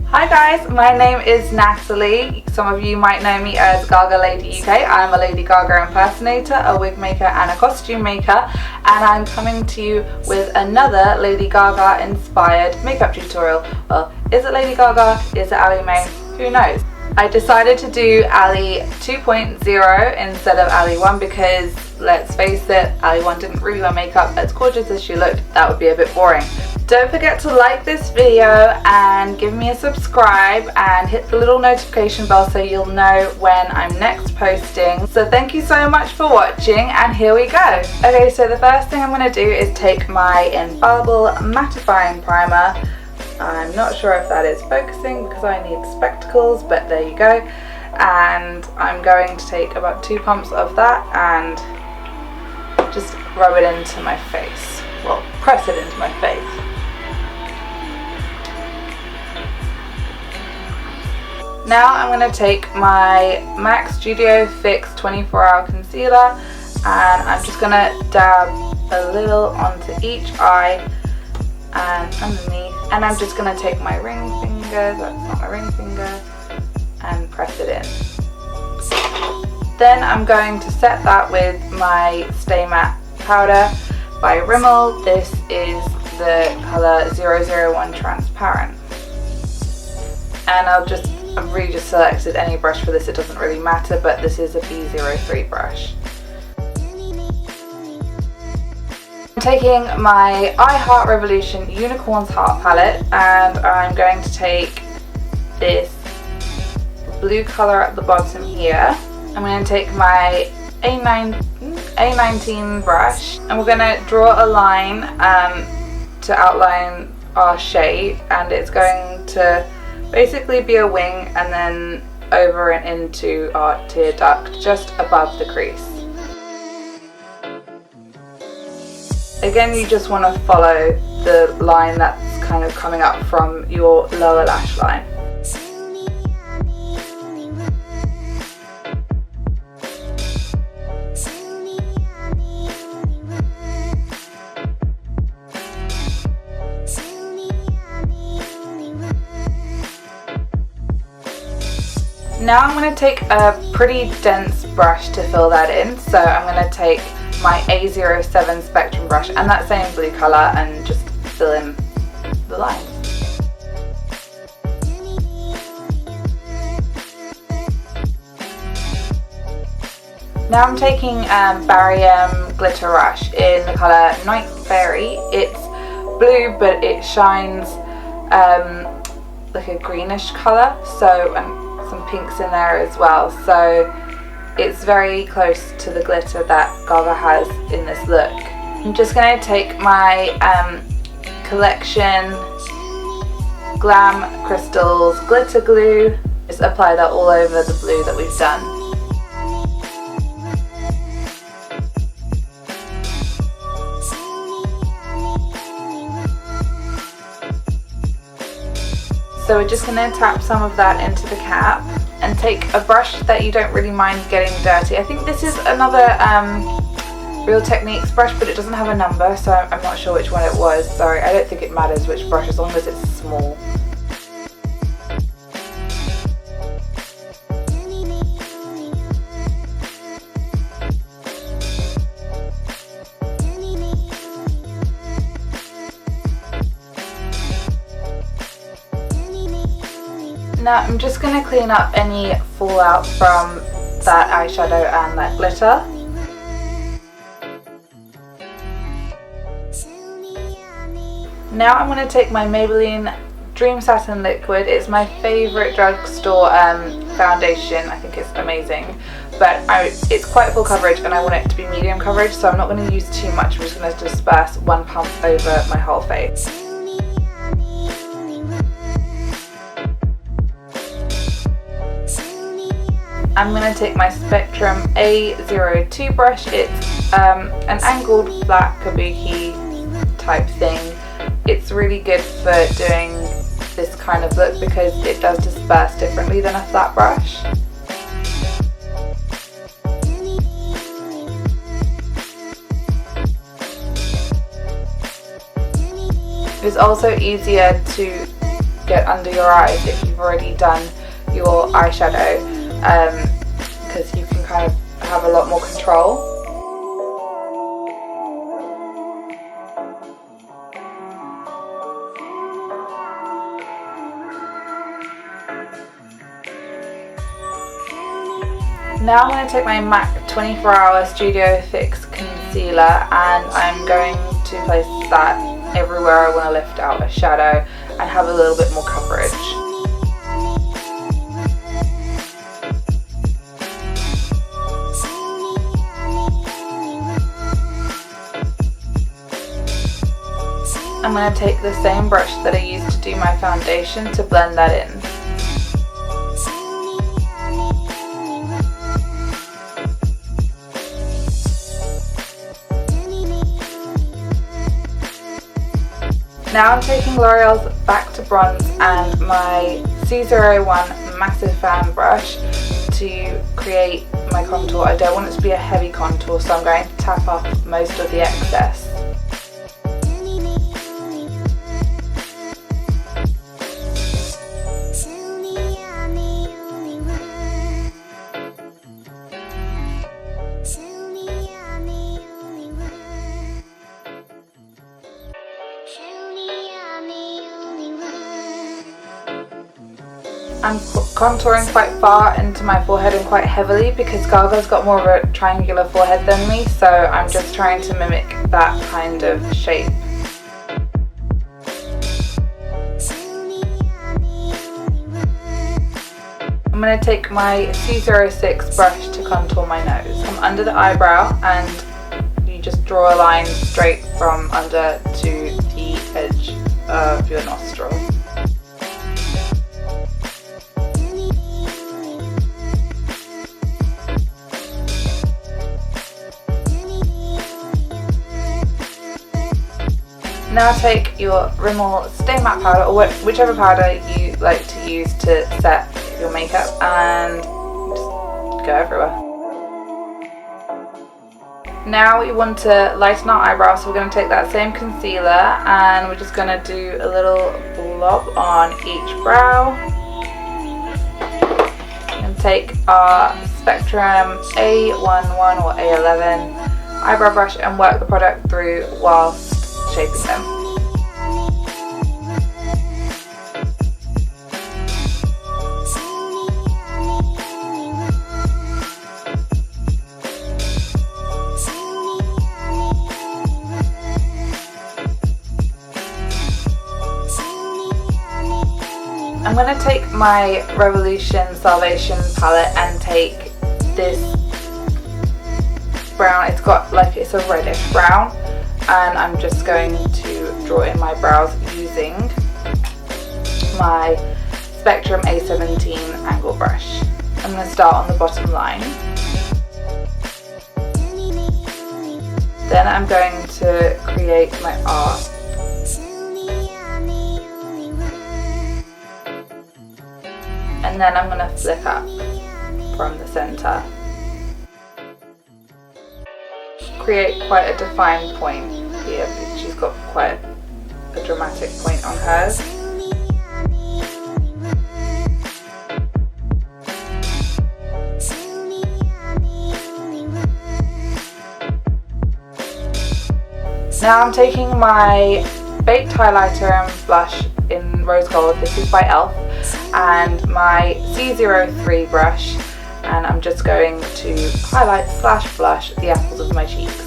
Hi guys, my name is Natalie. Some of you might know me as Gaga Lady UK. I'm a Lady Gaga impersonator, a wig maker and a costume maker, and I'm coming to you with another Lady Gaga inspired makeup tutorial. Well, is it Lady Gaga? Is it Ali Mae? Who knows? I decided to do Ali 2.0 instead of Ali 1 because, let's face it, Ali 1 didn't really wear makeup as gorgeous as she looked. That would be a bit boring. Don't forget to like this video and give me a subscribe and hit the little notification bell so you'll know when I'm next posting. So thank you so much for watching, and here we go. Okay, so the first thing I'm going to do is take my Infallible Mattifying Primer. I'm not sure if that is focusing because I need spectacles, but there you go. And I'm going to take about 2 pumps of that and just rub it into my face. Well, press it into my face. Now I'm going to take my MAC Studio Fix 24 Hour Concealer and I'm just going to dab a little onto each eye and underneath, and I'm just going to take my ring finger, that's not my ring finger, and press it in. Then I'm going to set that with my Stay Matte powder by Rimmel. This is the colour 001 Transparent. And I've really just selected any brush for this, it doesn't really matter, but this is a B03 brush. I'm taking my I Heart Revolution Unicorn's Heart palette and I'm going to take this blue colour at the bottom here. I'm going to take my A19 brush and we're going to draw a line to outline our shade, and it's going to basically be a wing and then over and into our tear duct just above the crease. Again, you just want to follow the line that's kind of coming up from your lower lash line. Now I'm going to take a pretty dense brush to fill that in, so I'm going to take my A07 Spectrum brush and that same blue colour and just fill in the lines. Now I'm taking Barry M Glitter Rush in the colour Night Fairy. It's blue but it shines like a greenish colour, so some pinks in there as well, so it's very close to the glitter that Gaga has in this look. I'm just going to take my Collection Glam Crystals glitter glue, just apply that all over the blue that we've done. So we're just going to tap some of that into the cap and take a brush that you don't really mind getting dirty. I think this is another Real Techniques brush, but it doesn't have a number, so I'm not sure which one it was. Sorry, I don't think it matters which brush as long as it's small. Now I'm just going to clean up any fallout from that eyeshadow and that glitter. Now I'm going to take my Maybelline Dream Satin Liquid. It's my favourite drugstore foundation. I think it's amazing, but it's quite full coverage and I want it to be medium coverage, so I'm not going to use too much. I'm just going to disperse 1 pump over my whole face. I'm going to take my Spectrum A02 brush. It's an angled flat kabuki type thing. It's really good for doing this kind of look because it does disperse differently than a flat brush. It's also easier to get under your eyes if you've already done your eyeshadow, because you can kind of have a lot more control. Now I'm going to take my MAC 24 Hour Studio Fix Concealer and I'm going to place that everywhere I want to lift out a shadow and have a little bit more coverage. I'm going to take the same brush that I used to do my foundation to blend that in. Now I'm taking L'Oreal's Back to Bronze and my C01 Massive Fan Brush to create my contour. I don't want it to be a heavy contour, so I'm going to tap off most of the excess. I'm contouring quite far into my forehead and quite heavily because Gaga's got more of a triangular forehead than me, so I'm just trying to mimic that kind of shape. I'm going to take my C06 brush to contour my nose. I'm under the eyebrow and you just draw a line straight from under to the edge of your nostril. Now take your Rimmel Stay Matte powder, or whichever powder you like to use to set your makeup, and just go everywhere. Now we want to lighten our eyebrows, so we're going to take that same concealer and we're just going to do a little blob on each brow. And take our Spectrum A11 or A11 eyebrow brush and work the product through whilst shaping them. I'm going to take my Revolution Salvation palette and take this brown, it's a reddish brown, and I'm just going to draw in my brows using my Spectrum A17 angle brush. I'm going to start on the bottom line. Then I'm going to create my arc. And then I'm going to flick up from the center. Create quite a defined point here because she's got quite a dramatic point on hers. Now I'm taking my baked highlighter and blush in rose gold, this is by e.l.f., and my C03 brush, and I'm just going to highlight / blush the apples of my cheeks.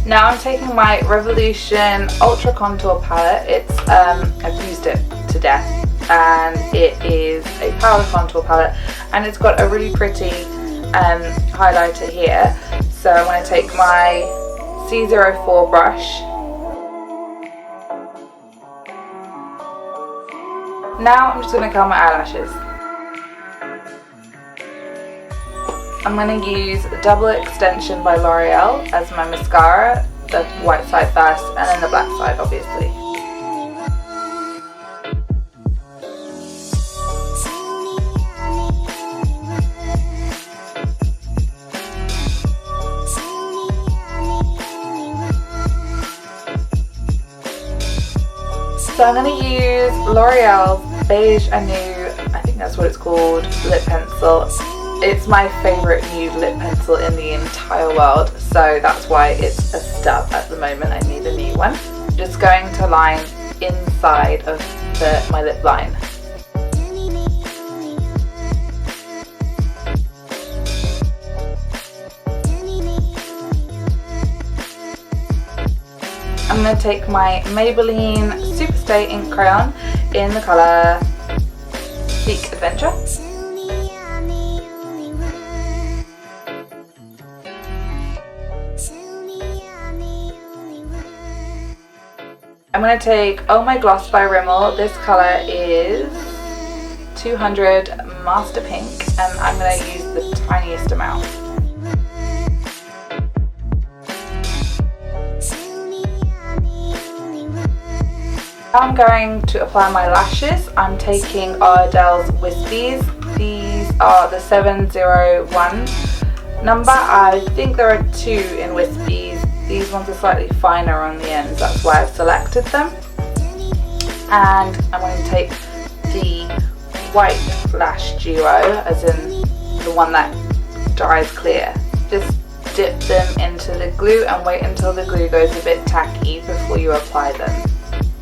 Now I'm taking my Revolution Ultra Contour palette. It's I've used it to death, and it is a powder contour palette, and it's got a really pretty highlighter here. So I'm going to take my C04 brush. Now I'm just going to curl my eyelashes. I'm going to use Double Extension by L'Oreal as my mascara, the white side first and then the black side obviously. So I'm going to use L'Oreal's Beige Anu, I think that's what it's called, lip pencil. It's my favourite nude lip pencil in the entire world, so that's why it's a stub at the moment. I need a new one. I'm just going to line inside of my lip line. I'm going to take my Maybelline Superstay ink crayon in the colour Seek Adventure. I'm going to take Oh My Gloss by Rimmel. This colour is 200 Master Pink, and I'm going to use the tiniest amount. I'm going to apply my lashes. I'm taking Ardell's Wispies. These are the 701 number. I think there are 2 in Wispies. These ones are slightly finer on the ends, that's why I've selected them. And I'm going to take the white lash duo, as in the one that dries clear. Just dip them into the glue and wait until the glue goes a bit tacky before you apply them.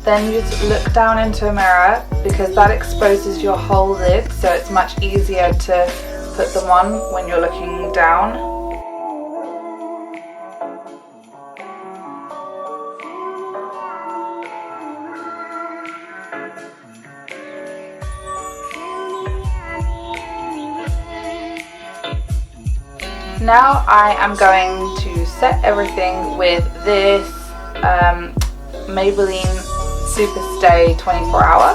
Then just look down into a mirror, because that exposes your whole lid, so it's much easier to put them on when you're looking down. Now I am going to set everything with this Maybelline Superstay 24 Hour,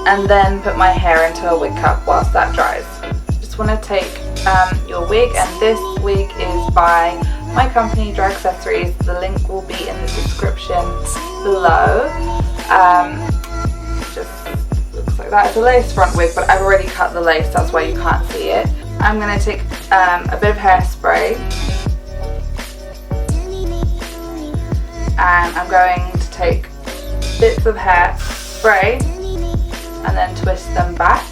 and then put my hair into a wig cap whilst that dries. Just want to take your wig, and this wig is by my company Drag Accessories. The link will be in the description below. Just looks like that. It's a lace front wig, but I've already cut the lace, that's why you can't see it. I'm going to take a bit of hairspray, and I'm going to take bits of hair, spray, and then twist them back.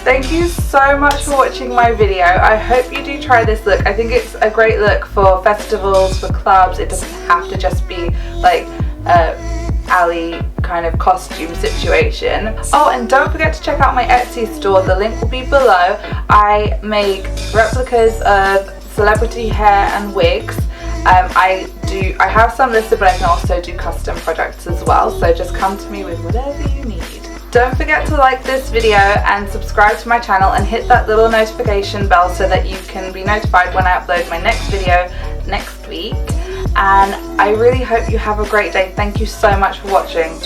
Thank you so much for watching my video. I hope you do try this look. I think it's a great look for festivals, for clubs. It doesn't have to just be like a alley kind of costume situation. Oh, and don't forget to check out my Etsy store. The link will be below. I make replicas of celebrity hair and wigs. I have some listed, but I can also do custom projects as well. So just come to me with whatever you need. Don't forget to like this video and subscribe to my channel, and hit that little notification bell so that you can be notified when I upload my next video next week. And I really hope you have a great day. Thank you so much for watching.